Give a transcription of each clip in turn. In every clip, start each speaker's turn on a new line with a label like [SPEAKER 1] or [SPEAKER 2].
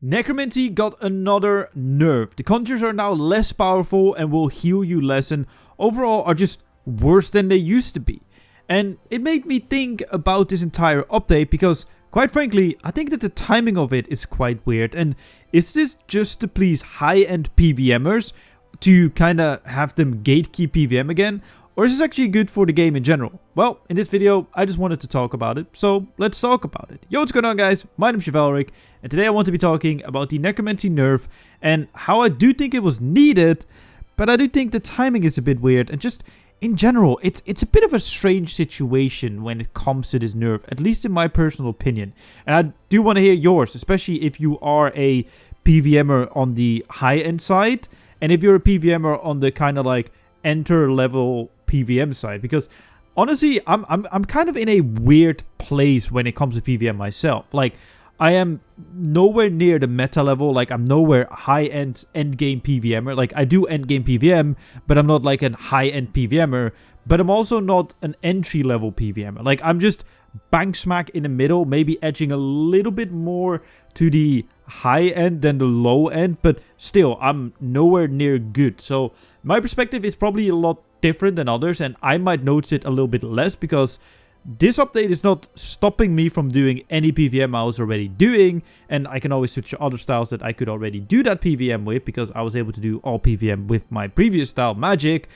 [SPEAKER 1] Necromancy got another nerf. The conjures are now less powerful and will heal you less and overall are just worse than they used to be. And it made me think about this entire update because, quite frankly, I think that the timing of it is quite weird. And is this just to please high-end PVMers to kinda have them gatekeep PVM again? Or is this actually good for the game in general? Well, in this video, I just wanted to talk about it, so let's talk about it. Yo, what's going on, guys? My name's Chivalric, and today I want to be talking about the Necromancy nerf and how I do think it was needed, but I do think the timing is a bit weird, and just in general, it's a bit of a strange situation when it comes to this nerf, at least in my personal opinion. And I do want to hear yours, especially if you are a PVMer on the high-end side, and if you're a PVMer on the kind of like enter-level PVM side, because honestly I'm kind of in a weird place when it comes to PVM myself. Like, I am nowhere near the meta level. Like, I'm nowhere high-end endgame PVMer. Like, I do endgame PVM, but I'm not like a high-end PVMer, but I'm also not an entry-level PVMer. Like, I'm just bang smack in the middle, maybe edging a little bit more to the high end than the low end, but still I'm nowhere near good. So my perspective is probably a lot different than others, and I might notice it a little bit less because this update is not stopping me from doing any PVM I was already doing, and I can always switch to other styles that I could already do that PVM with because I was able to do all PVM with my previous style, Magic.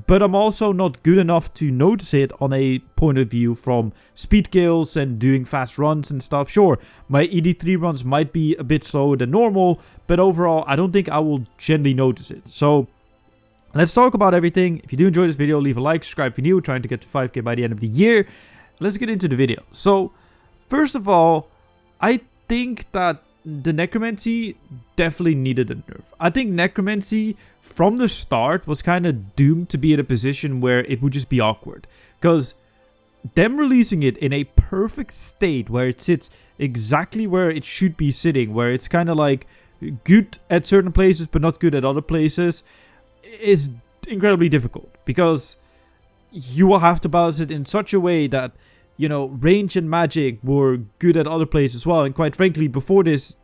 [SPEAKER 1] But I'm also not good enough to notice it on a point of view from speed kills and doing fast runs and stuff. Sure, my ED3 runs might be a bit slower than normal, but overall I don't think I will generally notice it. So let's talk about everything. If you do enjoy this video, leave a like, subscribe if you're new. We're trying to get to 5k by the end of the year. Let's get into the video. So first of all, I think that the Necromancy definitely needed a nerf. I think Necromancy from the start was kind of doomed to be in a position where it would just be awkward. Because them releasing it in a perfect state where it sits exactly where it should be sitting, where it's kind of like good at certain places but not good at other places, is incredibly difficult. Because you will have to balance it in such a way that, you know, range and magic were good at other places as well. And quite frankly, before this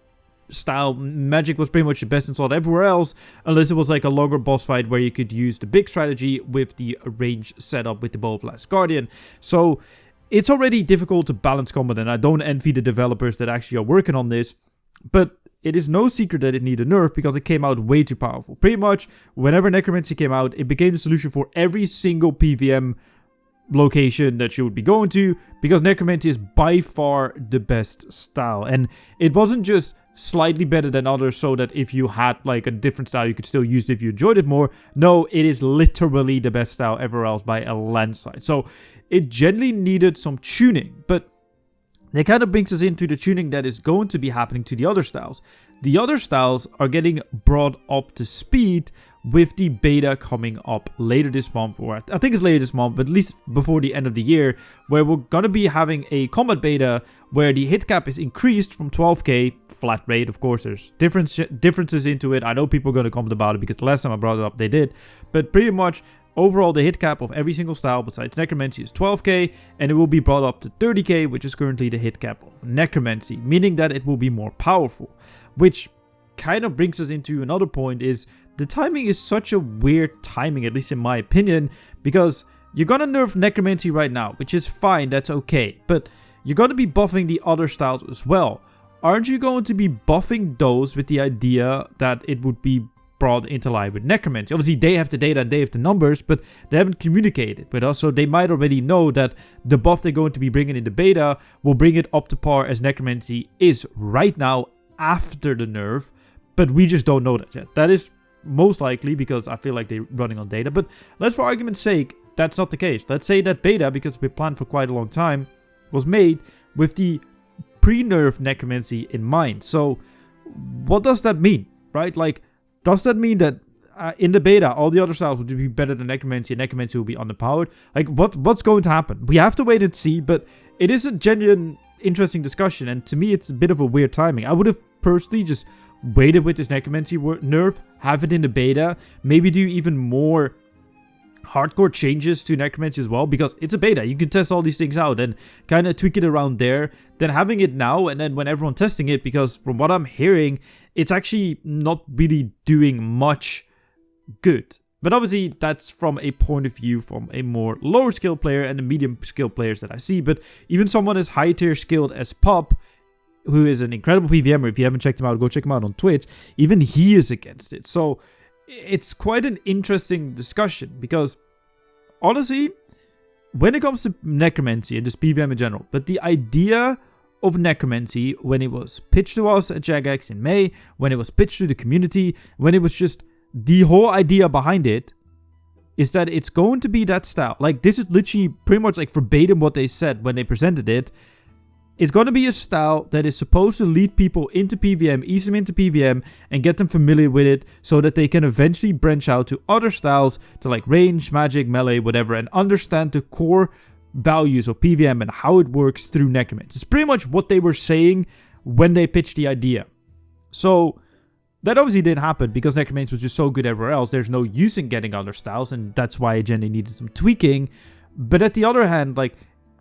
[SPEAKER 1] style, magic was pretty much the best in slot everywhere else, unless it was like a longer boss fight where you could use the big strategy with the range setup with the Bow of Last Guardian. So it's already difficult to balance combat, and I don't envy the developers that actually are working on this. But it is no secret that it needed a nerf because it came out way too powerful. Pretty much whenever Necromancy came out, it became the solution for every single PVM location that you would be going to, because Necromancy is by far the best style. And it wasn't just slightly better than others so that if you had like a different style you could still use it if you enjoyed it more. No, it is literally the best style everywhere else by a landslide. So it generally needed some tuning, but that kind of brings us into the tuning that is going to be happening to the other styles. The other styles are getting brought up to speed with the beta coming up later this month, or I think it's later this month, but at least before the end of the year, where we're going to be having a combat beta where the hit cap is increased from 12k flat rate. Of course, there's differences into it. I know people are going to comment about it because the last time I brought it up, they did. But pretty much, overall, the hit cap of every single style besides Necromancy is 12k, and it will be brought up to 30k, which is currently the hit cap of Necromancy, meaning that it will be more powerful. Which kind of brings us into another point, is the timing is such a weird timing, at least in my opinion, because you're gonna nerf Necromancy right now, which is fine, that's okay, but you're gonna be buffing the other styles as well. Aren't you going to be buffing those with the idea that it would be brought into line with Necromancy? Obviously, they have the data and they have the numbers, but they haven't communicated with us, so they might already know that the buff they're going to be bringing in the beta will bring it up to par as Necromancy is right now after the nerf, but we just don't know that yet. That is most likely because I feel like they're running on data, but let's, for argument's sake, that's not the case. Let's say that beta, because it's been planned for quite a long time, was made with the pre-nerf Necromancy in mind. So what does that mean, right? Like, does that mean that in the beta, all the other styles would be better than Necromancy and Necromancy will be underpowered? Like, what's going to happen? We have to wait and see, but it is a genuine, interesting discussion, and to me, it's a bit of a weird timing. I would have personally just waited with this Necromancy nerf, have it in the beta, maybe do even more hardcore changes to Necromancy as well, because it's a beta. You can test all these things out and kind of tweak it around there. Then having it now, and then when everyone's testing it, because from what I'm hearing, it's actually not really doing much good. But obviously, that's from a point of view from a more lower skill player and the medium skill players that I see. But even someone as high tier skilled as Pop, who is an incredible PVMer, if you haven't checked him out, go check him out on Twitch, even he is against it. So it's quite an interesting discussion, because honestly, when it comes to Necromancy and just PVM in general, but the idea of Necromancy, when it was pitched to us at Jagex in May, when it was pitched to the community, when it was just the whole idea behind it, is that it's going to be that style. Like, this is literally pretty much like verbatim what they said when they presented it. It's going to be a style that is supposed to lead people into PVM, ease them into PVM, and get them familiar with it so that they can eventually branch out to other styles, to like range, magic, melee, whatever, and understand the core values of PVM and how it works through Necromancy. It's pretty much what they were saying when they pitched the idea. So that obviously didn't happen because Necromancy was just so good everywhere else. There's no use in getting other styles, and that's why Agenda needed some tweaking. But at the other hand, like,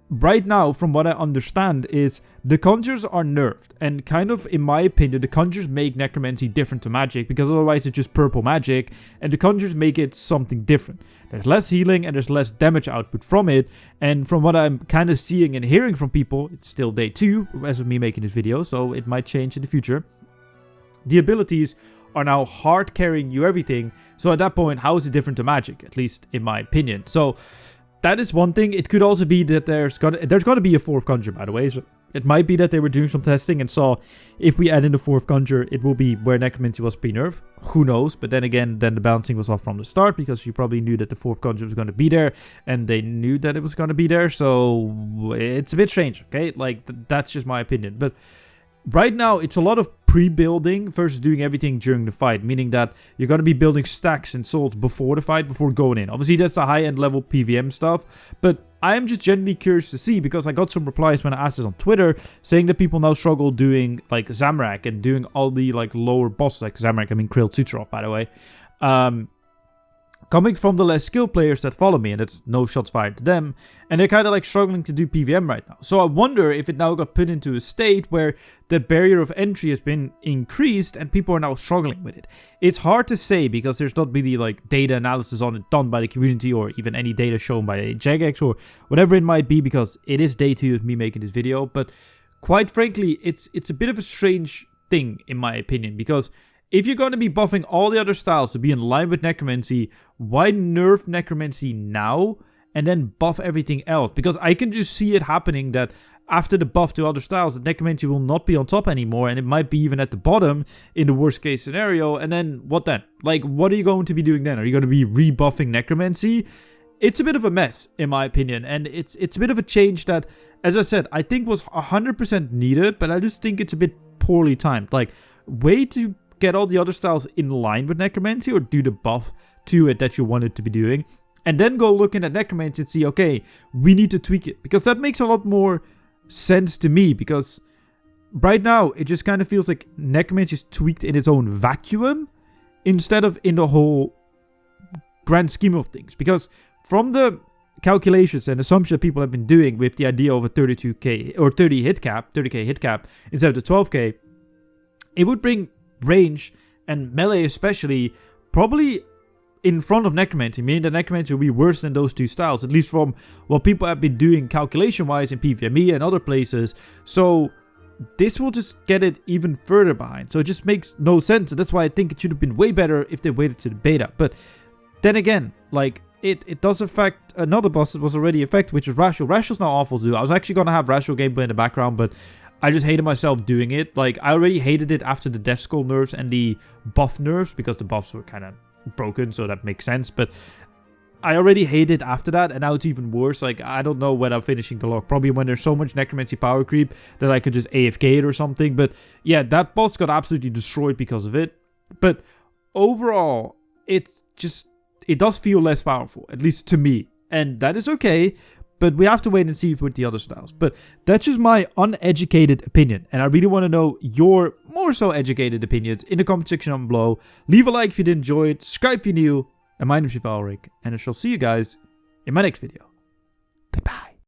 [SPEAKER 1] right now, from what I understand, is the conjures are nerfed. And kind of, in my opinion, the conjures make Necromancy different to magic, because otherwise it's just purple magic, and the conjures make it something different. There's less healing and there's less damage output from it. And from what I'm kind of seeing and hearing from people, it's still day 2 as of me making this video, so it might change in the future. The abilities are now hard carrying you everything. So at that point, how is it different to magic? At least in my opinion. So that is one thing. It could also be that there's gonna be a 4th conjure, by the way. So it might be that they were doing some testing and saw if we add in the 4th conjure, it will be where Necromancy was pre-nerf. Who knows? But then again, then the balancing was off from the start, because you probably knew that the 4th conjure was going to be there, and they knew that it was going to be there. So it's a bit strange, okay? Like, that's just my opinion. But right now, it's a lot of pre-building versus doing everything during the fight, meaning that you're going to be building stacks and souls before the fight, before going in. Obviously, that's the high-end level PVM stuff, but I'm just genuinely curious to see, because I got some replies when I asked this on Twitter, saying that people now struggle doing, like, Zamorak and doing all the, like, lower bosses, like Zamorak, I mean Krilled Sutrov, by the way, coming from the less skilled players that follow me, and it's no shots fired to them, and they're kind of like struggling to do PVM right now. So I wonder if it now got put into a state where the barrier of entry has been increased and people are now struggling with it. It's hard to say, because there's not really like data analysis on it done by the community, or even any data shown by Jagex or whatever it might be, because it is day 2 of me making this video. But quite frankly, it's a bit of a strange thing in my opinion, because if you're going to be buffing all the other styles to be in line with Necromancy, why nerf Necromancy now and then buff everything else? Because I can just see it happening that after the buff to other styles, that Necromancy will not be on top anymore, and it might be even at the bottom in the worst case scenario. And then what then? Like, what are you going to be doing then? Are you going to be rebuffing Necromancy? It's a bit of a mess, in my opinion, and it's a bit of a change that, as I said, I think was 100% needed, but I just think it's a bit poorly timed. Like, way to get all the other styles in line with Necromancy, or do the buff to it that you wanted to be doing, and then go looking at Necromancy and see, okay, we need to tweak it, because that makes a lot more sense to me, because right now it just kind of feels like Necromancy is tweaked in its own vacuum instead of in the whole grand scheme of things. Because from the calculations and assumptions that people have been doing with the idea of a 32k or 30k hit cap instead of the 12k, it would bring range and melee especially probably in front of Necromancy, meaning that Necromancy will be worse than those two styles, at least from what people have been doing calculation wise in PVME and other places. So this will just get it even further behind, so it just makes no sense, and that's why I think it should have been way better if they waited to the beta. But then again, like, it does affect another boss that was already affected, which is Rashul. Rashul's not awful to do. I was actually going to have Rashul gameplay in the background, but I just hated myself doing it. Like, I already hated it after the Death Skull nerfs and the buff nerfs, because the buffs were kind of broken, so that makes sense. But I already hated it after that, and now it's even worse. Like, I don't know when I'm finishing the log. Probably when there's so much Necromancy power creep that I could just AFK it or something. But yeah, that boss got absolutely destroyed because of it. But overall, it does feel less powerful, at least to me. And that is okay. But we have to wait and see with the other styles. But that's just my uneducated opinion. And I really want to know your more so educated opinions in the comment section down below. Leave a like if you did enjoy it. Subscribe if you're new. And my name is Valric, and I shall see you guys in my next video.